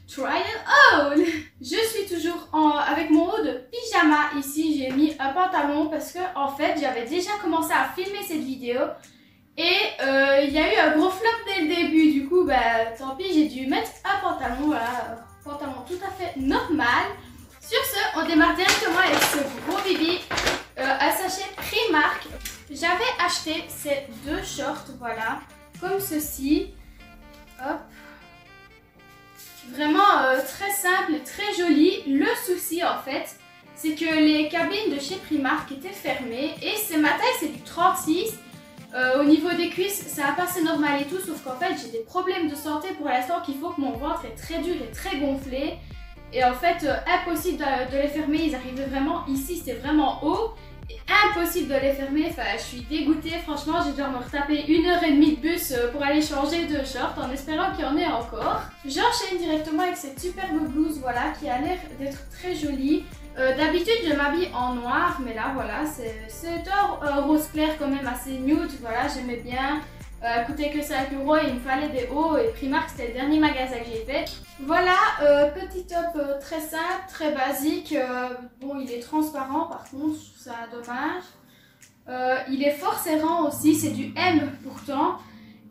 Try it on. Je suis toujours avec mon haut de pyjama. Ici j'ai mis un pantalon parce que en fait j'avais déjà commencé à filmer cette vidéo et il y a eu un gros flop dès le début. Du coup bah tant pis, j'ai dû mettre un pantalon, voilà, un pantalon tout à fait normal. Sur ce, on démarre directement avec ce gros bibi, un sachet Primark. J'avais acheté ces deux shorts, voilà, comme ceci. Hop. Vraiment très simple et très joli. Le souci en fait, c'est que les cabines de chez Primark étaient fermées et c'est ma taille, c'est du 36. Au niveau des cuisses, ça a passé normal et tout, sauf qu'en fait j'ai des problèmes de santé pour l'instant qui font que mon ventre est très dur et très gonflé. Et en fait, impossible de les fermer, ils arrivaient vraiment ici, c'était vraiment haut. Et impossible de les fermer, enfin je suis dégoûtée, franchement j'ai dû me retaper 1h30 de bus pour aller changer de short en espérant qu'il y en ait encore. J'enchaîne directement avec cette superbe blouse, voilà, qui a l'air d'être très jolie. D'habitude je m'habille en noir, mais là voilà, c'est un rose clair quand même assez nude, voilà, j'aimais bien. Coûtait que 5 € et il me fallait des hauts et Primark c'était le dernier magasin que j'ai fait. Voilà, petit top très simple, très basique. Bon, il est transparent par contre, je trouve ça dommage. Il est fort serrant aussi, c'est du M pourtant.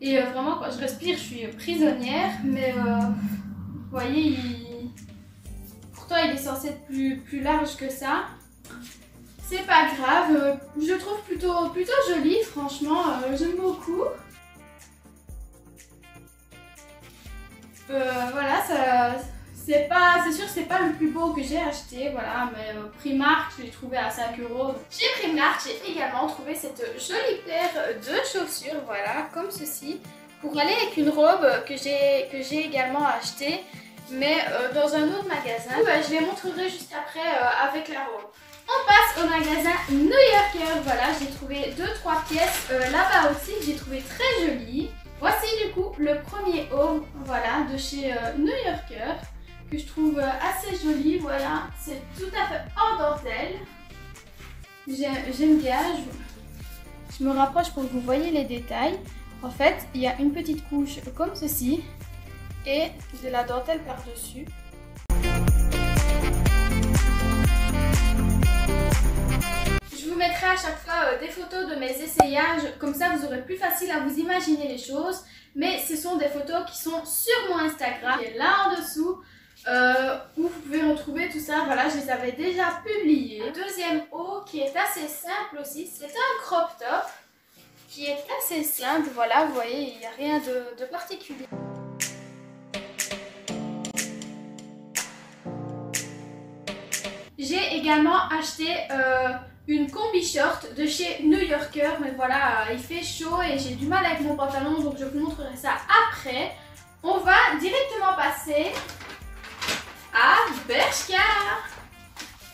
Et vraiment quand je respire je suis prisonnière, mais vous voyez, pourtant il est censé être plus large que ça. C'est pas grave, je trouve plutôt joli, franchement, j'aime beaucoup. Voilà, c'est sûr c'est pas le plus beau que j'ai acheté, voilà, mais Primark je l'ai trouvé à 5 €. Chez Primark j'ai également trouvé cette jolie paire de chaussures, voilà, comme ceci, pour aller avec une robe que j'ai également achetée, mais dans un autre magasin. Je les montrerai juste après avec la robe. On passe au magasin New Yorker, voilà, j'ai trouvé 2-3 pièces là-bas aussi que j'ai trouvé très jolies. Voici du coup le premier haut, voilà, de chez New Yorker, que je trouve assez joli, voilà, c'est tout à fait en dentelle. J'aime bien, je me rapproche pour que vous voyez les détails. En fait, il y a une petite couche comme ceci et de la dentelle par-dessus. Je vous mettrai à chaque fois des photos de mes essayages, comme ça vous aurez plus facile à vous imaginer les choses. Mais ce sont des photos qui sont sur mon Instagram, qui est là en dessous, où vous pouvez retrouver tout ça. Voilà, je les avais déjà publiées. Deuxième haut qui est assez simple aussi, c'est un crop top qui est assez simple. Voilà, vous voyez, il n'y a rien de particulier. J'ai également acheté une combi short de chez New Yorker, mais voilà, il fait chaud et j'ai du mal avec mon pantalon, donc je vous montrerai ça après. On va directement passer à Bershka.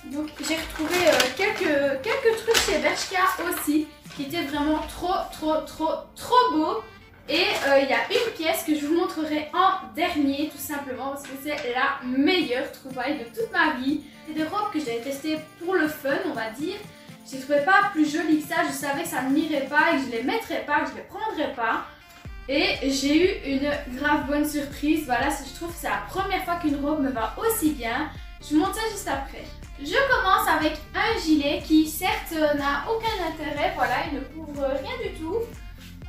Donc j'ai retrouvé quelques trucs chez Bershka aussi qui étaient vraiment trop beaux. Et il y a une pièce que je vous montrerai en dernier, tout simplement parce que c'est la meilleure trouvaille de toute ma vie. C'est des robes que j'avais testées pour le fun, on va dire. Je les trouvais pas plus jolies que ça, je savais que ça ne m'irait pas et que je les mettrais pas, que je les prendrais pas. Et j'ai eu une grave bonne surprise, voilà, je trouve que c'est la première fois qu'une robe me va aussi bien. Je vous montre ça juste après. Je commence avec un gilet qui certes n'a aucun intérêt, voilà, il ne couvre rien du tout.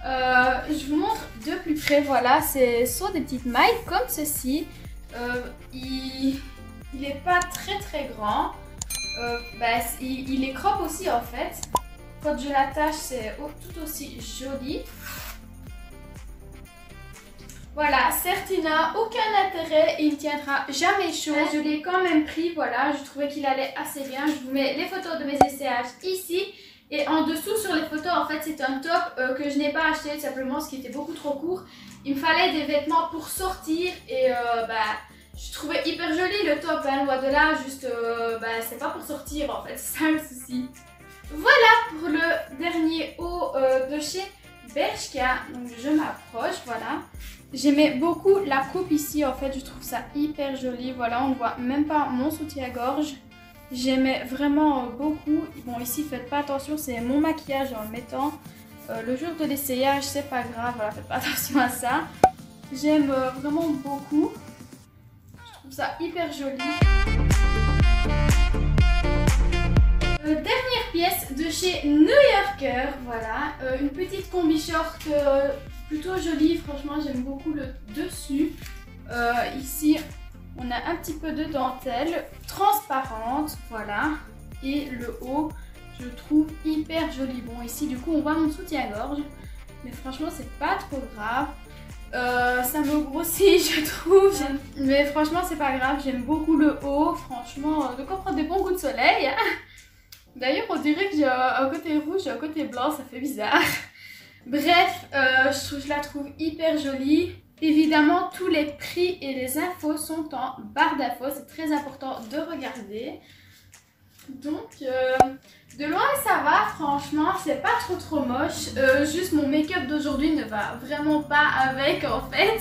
Je vous montre de plus près, voilà, ce sont des petites mailles comme ceci. Il n'est pas très grand. Il est crop aussi en fait. Quand je l'attache, c'est tout aussi joli. Voilà, certes il n'a aucun intérêt et il ne tiendra jamais chaud. Je l'ai quand même pris, voilà, je trouvais qu'il allait assez bien. Je vous mets les photos de mes essayages ici. Et en dessous sur les photos, en fait c'est un top que je n'ai pas acheté tout simplement parce qu'il était beaucoup trop court. Il me fallait des vêtements pour sortir et je trouvais hyper joli le top, hein, loin de là, juste c'est pas pour sortir en fait, c'est ça le souci. Voilà pour le dernier haut de chez Bershka, donc je m'approche, voilà. J'aimais beaucoup la coupe ici, en fait, je trouve ça hyper joli, voilà, on ne voit même pas mon soutien-gorge. J'aimais vraiment beaucoup. Bon, ici, faites pas attention, c'est mon maquillage en le mettant. Le jour de l'essayage, c'est pas grave, voilà, faites pas attention à ça. J'aime vraiment beaucoup. Je trouve ça hyper joli. Dernière pièce de chez New Yorker, voilà. Une petite combi short plutôt jolie, franchement, j'aime beaucoup le dessus. Ici, on a un petit peu de dentelle transparente, voilà. Et le haut, je trouve hyper joli. Bon, ici, du coup, on voit mon soutien-gorge. Mais franchement, c'est pas trop grave. Ça me grossit, je trouve. Mais franchement, c'est pas grave. J'aime beaucoup le haut. Franchement, de quoi prendre des bons coups de soleil. D'ailleurs, on dirait que j'ai un côté rouge et un côté blanc. Ça fait bizarre. Bref, je la trouve hyper jolie. Évidemment, tous les prix et les infos sont en barre d'infos. C'est très important de regarder. Donc, de loin ça va, franchement, c'est pas trop moche. Juste mon make-up d'aujourd'hui ne va vraiment pas avec en fait.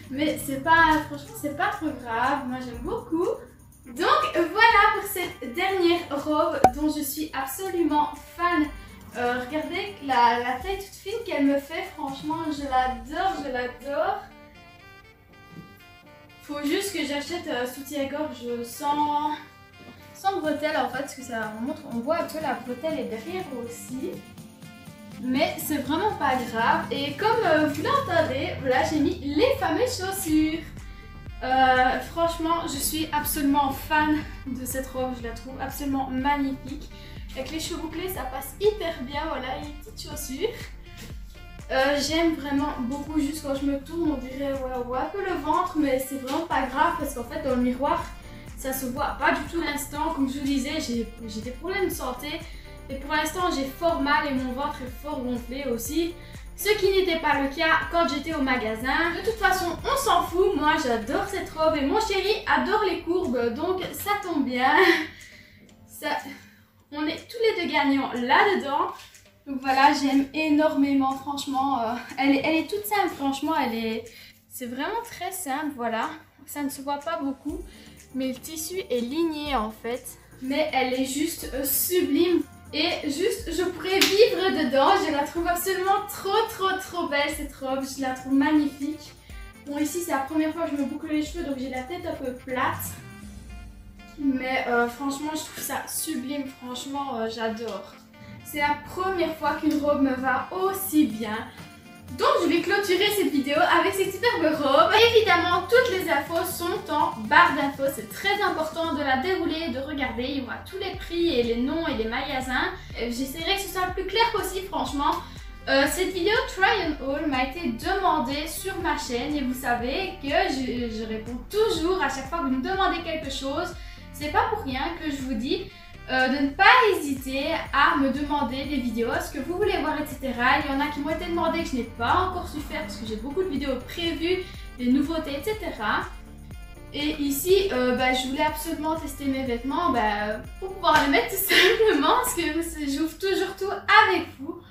Mais c'est pas, franchement, c'est pas trop grave. Moi, j'aime beaucoup. Donc, voilà pour cette dernière robe dont je suis absolument fan. Regardez la taille toute fine qu'elle me fait, franchement, je l'adore, je l'adore. Faut juste que j'achète un soutien-gorge sans bretelles en fait, parce que ça montre, on voit un peu la bretelle est derrière aussi. Mais c'est vraiment pas grave. Et comme vous l'entendez, voilà, j'ai mis les fameuses chaussures. Franchement, je suis absolument fan de cette robe, je la trouve absolument magnifique. Avec les cheveux bouclés, ça passe hyper bien, voilà, les petites chaussures. J'aime vraiment beaucoup, juste quand je me tourne, on dirait, ouais, on voit un peu le ventre, mais c'est vraiment pas grave parce qu'en fait, dans le miroir, ça se voit pas du tout à l'instant. Comme je vous disais, j'ai des problèmes de santé et pour l'instant, j'ai fort mal et mon ventre est fort gonflé aussi. Ce qui n'était pas le cas quand j'étais au magasin. De toute façon, on s'en fout, moi j'adore cette robe et mon chéri adore les courbes, donc ça tombe bien. On est tous les deux gagnants là-dedans. Donc voilà, j'aime énormément, franchement. Elle est toute simple, franchement. C'est vraiment très simple, voilà. Ça ne se voit pas beaucoup. Mais le tissu est ligné en fait. Mais elle est juste sublime. Et juste, je pourrais vivre dedans. Je la trouve absolument trop belle cette robe. Je la trouve magnifique. Bon, ici, c'est la première fois que je me boucle les cheveux, donc j'ai la tête un peu plate. Mais franchement, je trouve ça sublime. Franchement, j'adore. C'est la première fois qu'une robe me va aussi bien. Donc je vais clôturer cette vidéo avec cette superbe robe. Évidemment, toutes les infos sont en barre d'infos. C'est très important de la dérouler, de regarder. Il y aura tous les prix et les noms et les magasins. J'essaierai que ce soit le plus clair possible, franchement. Cette vidéo Try and Haul m'a été demandée sur ma chaîne. Et vous savez que je réponds toujours à chaque fois que vous me demandez quelque chose. C'est pas pour rien que je vous dis de ne pas hésiter à me demander des vidéos, ce que vous voulez voir, etc. Il y en a qui m'ont été demandées que je n'ai pas encore su faire parce que j'ai beaucoup de vidéos prévues, des nouveautés, etc. Et ici, je voulais absolument tester mes vêtements pour pouvoir les mettre tout simplement parce que j'ouvre toujours tout avec vous.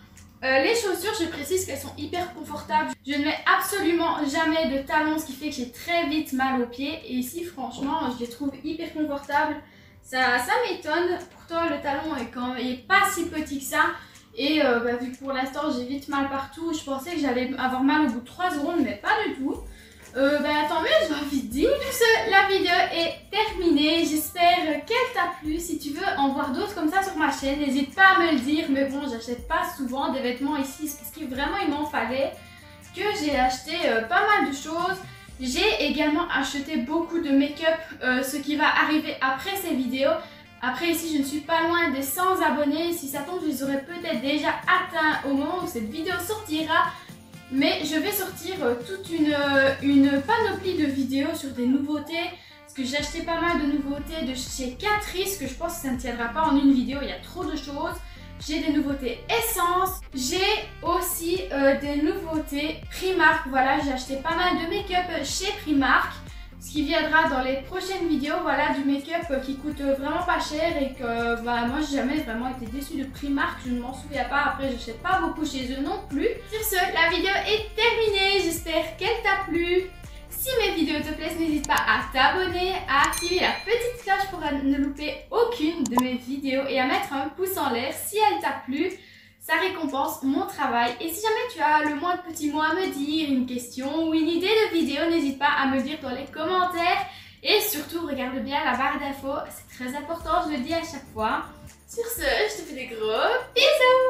Les chaussures, je précise qu'elles sont hyper confortables. Je ne mets absolument jamais de talons, ce qui fait que j'ai très vite mal aux pieds. Et ici, franchement, je les trouve hyper confortables. Ça m'étonne, pourtant le talon est pas si petit que ça. Et vu que pour l'instant j'ai vite mal partout, je pensais que j'allais avoir mal au bout de 3 secondes, mais pas du tout. Tant mieux, j'ai envie de dire que la vidéo est terminée. J'espère qu'elle t'a plu. Si tu veux en voir d'autres comme ça sur ma chaîne, n'hésite pas à me le dire. Mais bon, j'achète pas souvent des vêtements ici, parce que vraiment il m'en fallait. Que j'ai acheté pas mal de choses. J'ai également acheté beaucoup de make-up, ce qui va arriver après ces vidéos. Après ici, je ne suis pas loin des 100 abonnés. Si ça tombe, je les aurais peut-être déjà atteints au moment où cette vidéo sortira. Mais je vais sortir toute une panoplie de vidéos sur des nouveautés. Parce que j'ai acheté pas mal de nouveautés de chez Catrice, que je pense que ça ne tiendra pas en une vidéo, il y a trop de choses. J'ai des nouveautés Essence, j'ai aussi des nouveautés Primark. Voilà, j'ai acheté pas mal de make-up chez Primark. ce qui viendra dans les prochaines vidéos, voilà, du make-up qui coûte vraiment pas cher et que moi j'ai jamais vraiment été déçue de Primark, je ne m'en souviens pas, après je sais pas beaucoup chez eux non plus. Sur ce, la vidéo est terminée, j'espère qu'elle t'a plu. Si mes vidéos te plaisent, n'hésite pas à t'abonner, à activer la petite cloche pour ne louper aucune de mes vidéos et à mettre un pouce en l'air si elle t'a plu. Ça récompense mon travail. Et si jamais tu as le moindre petit mot à me dire, une question ou une idée de vidéo, n'hésite pas à me le dire dans les commentaires. Et surtout, regarde bien la barre d'infos, c'est très important, je le dis à chaque fois. Sur ce, je te fais des gros bisous!